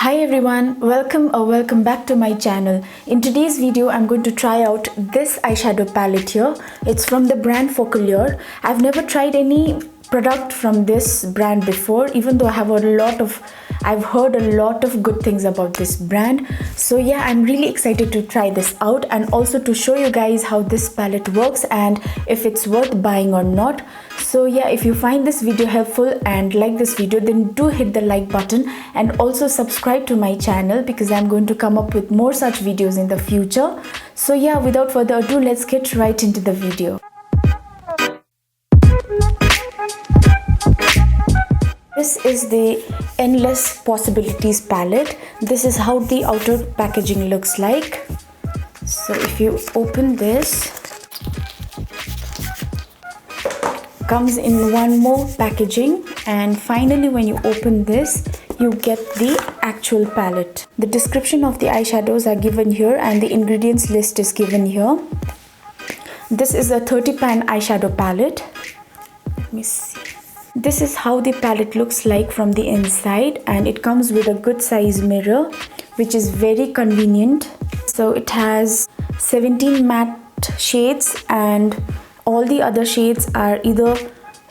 Hi everyone, welcome back to my channel. In today's video I'm going to try out this eyeshadow palette here. It's from the brand Focallure. I've never tried any product from this brand before, even though I've heard a lot of good things about this brand. So yeah, I'm really excited to try this out and also to show you guys how this palette works and if it's worth buying or not. So yeah, if you find this video helpful and like this video, then do hit the like button and also subscribe to my channel because I'm going to come up with more such videos in the future. So yeah, without further ado, let's get right into the video. This is the Endless Possibilities palette. This is how the outer packaging looks like. So if you open this, comes in one more packaging, and finally when you open this you get the actual palette. The description of the eyeshadows are given here and the ingredients list is given here. This is a 30 pan eyeshadow palette. Let me see. This is how the palette looks like from the inside, and it comes with a good size mirror which is very convenient. So it has 17 matte shades and all the other shades are either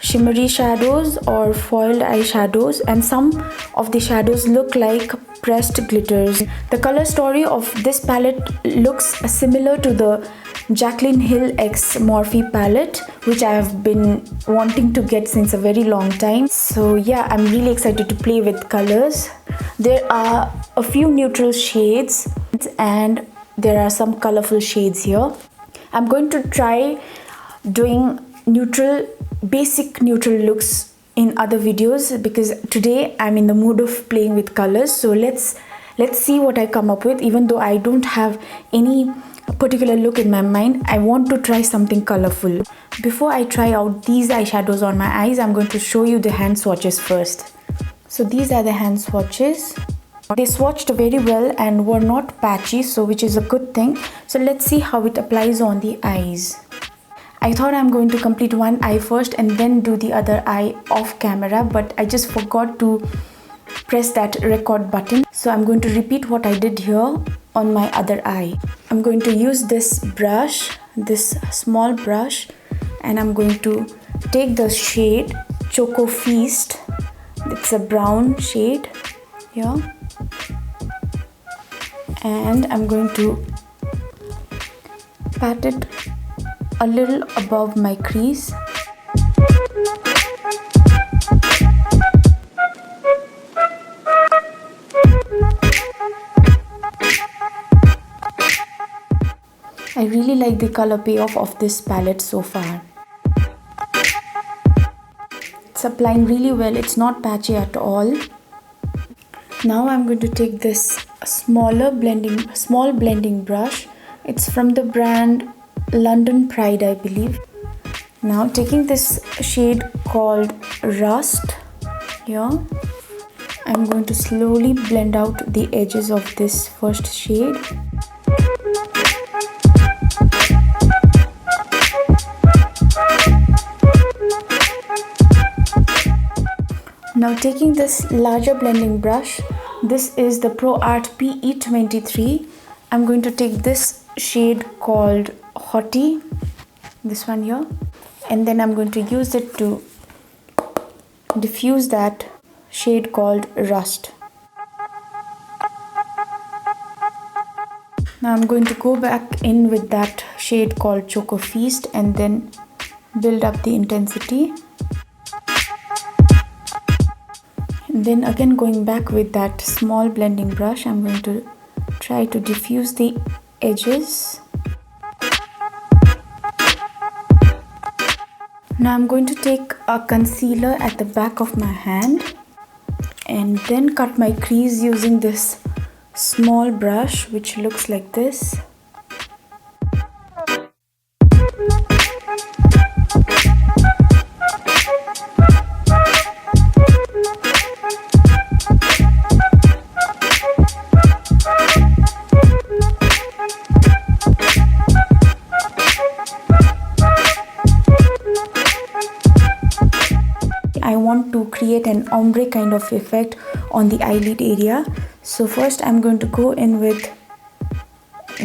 shimmery shadows or foiled eyeshadows, and some of the shadows look like pressed glitters. The color story of this palette looks similar to the Jaclyn Hill X Morphe palette, which I have been wanting to get since a very long time. So yeah, I'm really excited to play with colors. There are a few neutral shades and there are some colorful shades here. I'm going to try doing basic neutral looks in other videos because today I'm in the mood of playing with colors. So let's see what I come up with. Even though I don't have any particular look in my mind, I want to try something colorful. Before I try out these eyeshadows on my eyes, I'm going to show you the hand swatches first. So these are the hand swatches. They swatched very well and were not patchy, so which is a good thing. So let's see how it applies on the eyes. I thought I'm going to complete one eye first and then do the other eye off camera, but I just forgot to press that record button. So I'm going to repeat what I did here on my other eye. I'm going to use this brush, this small brush, and I'm going to take the shade Choco Feast. It's a brown shade here, and I'm going to pat it a little above my crease. I really like the color payoff of this palette so far. It's applying really well, it's not patchy at all. Now I'm going to take this small blending brush. It's from the brand London Pride, I believe. Now taking this shade called Rust here, I'm going to slowly blend out the edges of this first shade. Now taking this larger blending brush, this is the Pro Art PE23. I'm going to take this shade called Hottie, this one here, and then I'm going to use it to diffuse that shade called Rust. Now I'm going to go back in with that shade called Choco Feast and then build up the intensity. And then again going back with that small blending brush, I'm going to try to diffuse the edges. Now I'm going to take a concealer at the back of my hand and then cut my crease using this small brush which looks like this. I want to create an ombre kind of effect on the eyelid area. So first I'm going to go in with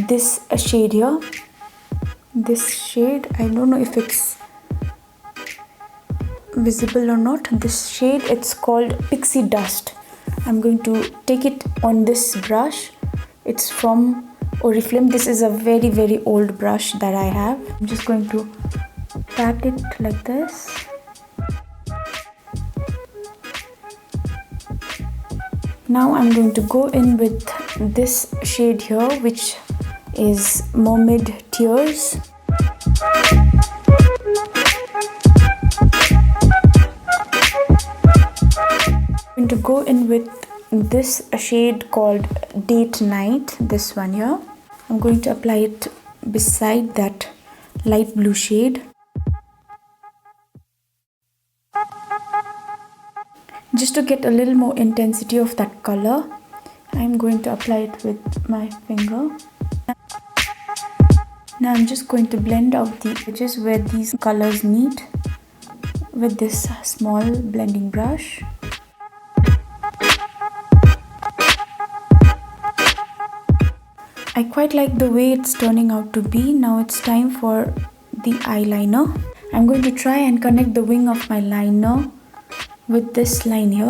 this shade here. This shade, I don't know if it's visible or not. This shade, it's called Pixie Dust. I'm going to take it on this brush. It's from Oriflame. This is a very old brush that I have. I'm just going to pat it like this. Now I'm going to go in with this shade here, which is Mermaid Tears. I'm going to go in with this shade called Date Night, this one here. I'm going to apply it beside that light blue shade. Just to get a little more intensity of that color, I'm going to apply it with my finger. Now I'm just going to blend out the edges where these colors meet with this small blending brush. I quite like the way it's turning out to be. Now it's time for the eyeliner. I'm going to try and connect the wing of my liner with this line here.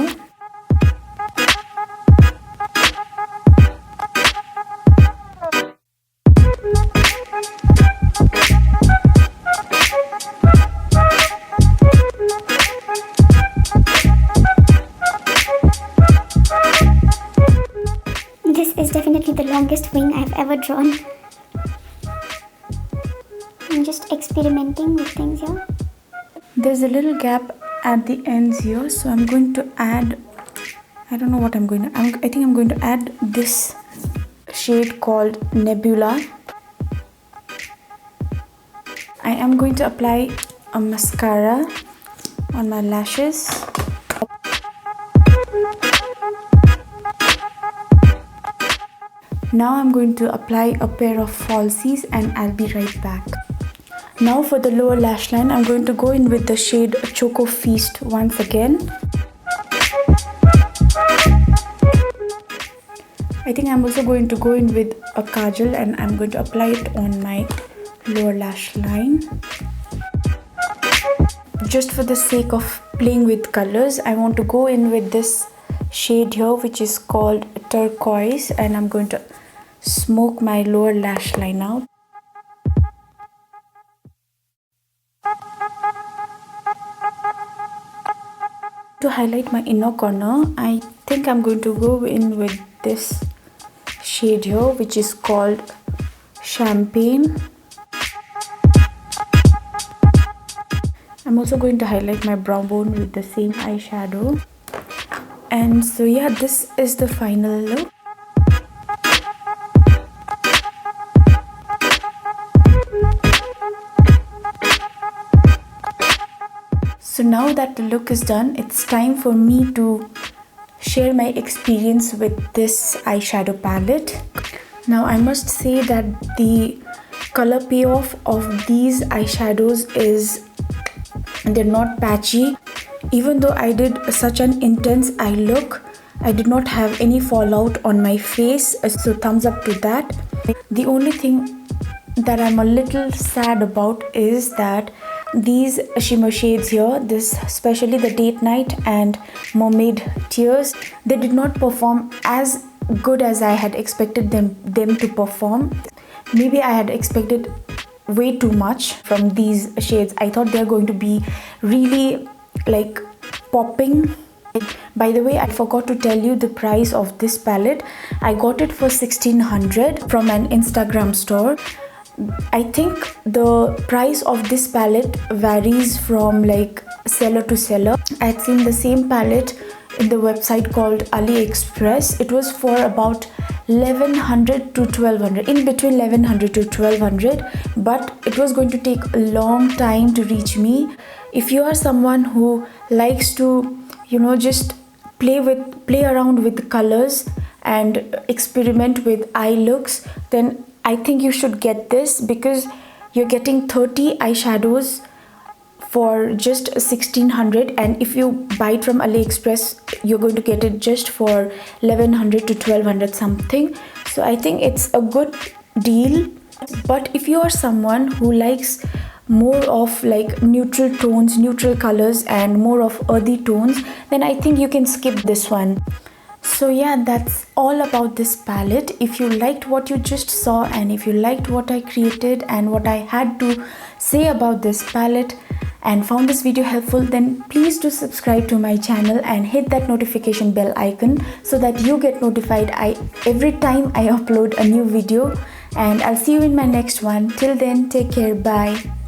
This is definitely the longest wing I've ever drawn. I'm just experimenting with things here. There's a little gap at the ends here, so I'm going to add, I don't know what I'm going to, I think I'm going to add this shade called Nebula. I am going to apply a mascara on my lashes. Now I'm going to apply a pair of falsies and I'll be right back. Now for the lower lash line, I'm going to go in with the shade Choco Feast once again. I think I'm also going to go in with a kajal and I'm going to apply it on my lower lash line. Just for the sake of playing with colors, I want to go in with this shade here, which is called Turquoise, and I'm going to smoke my lower lash line out. To highlight my inner corner, I think I'm going to go in with this shade here, which is called Champagne. I'm also going to highlight my brow bone with the same eyeshadow. And so yeah, this is the final look. So now that the look is done, it's time for me to share my experience with this eyeshadow palette. Now I must say that the color payoff of these eyeshadows is, they're not patchy. Even though I did such an intense eye look, I did not have any fallout on my face, so thumbs up to that. The only thing that I'm a little sad about is that these shimmer shades here, this especially the Date Night and Mermaid Tears, they did not perform as good as I had expected them to perform. Maybe I had expected way too much from these shades. I thought they're going to be really like popping. By the way, I forgot to tell you the price of this palette. I got it for 1600 from an Instagram store. I think the price of this palette varies from like seller to seller. I had seen the same palette in the website called AliExpress. It was for about 1100 to 1200, in between 1100 to 1200, but it was going to take a long time to reach me. If you are someone who likes to, you know, just play around with colors and experiment with eye looks, then I think you should get this, because you're getting 30 eyeshadows for just 1600, and if you buy it from AliExpress you're going to get it just for 1100 to 1200 something. So I think it's a good deal. But if you are someone who likes more of like neutral tones, neutral colors and more of earthy tones, then I think you can skip this one. So yeah, that's all about this palette. If you liked what you just saw, and if you liked what I created and what I had to say about this palette, and found this video helpful, then please do subscribe to my channel and hit that notification bell icon so that you get notified every time I upload a new video. And I'll see you in my next one. Till then, take care. Bye.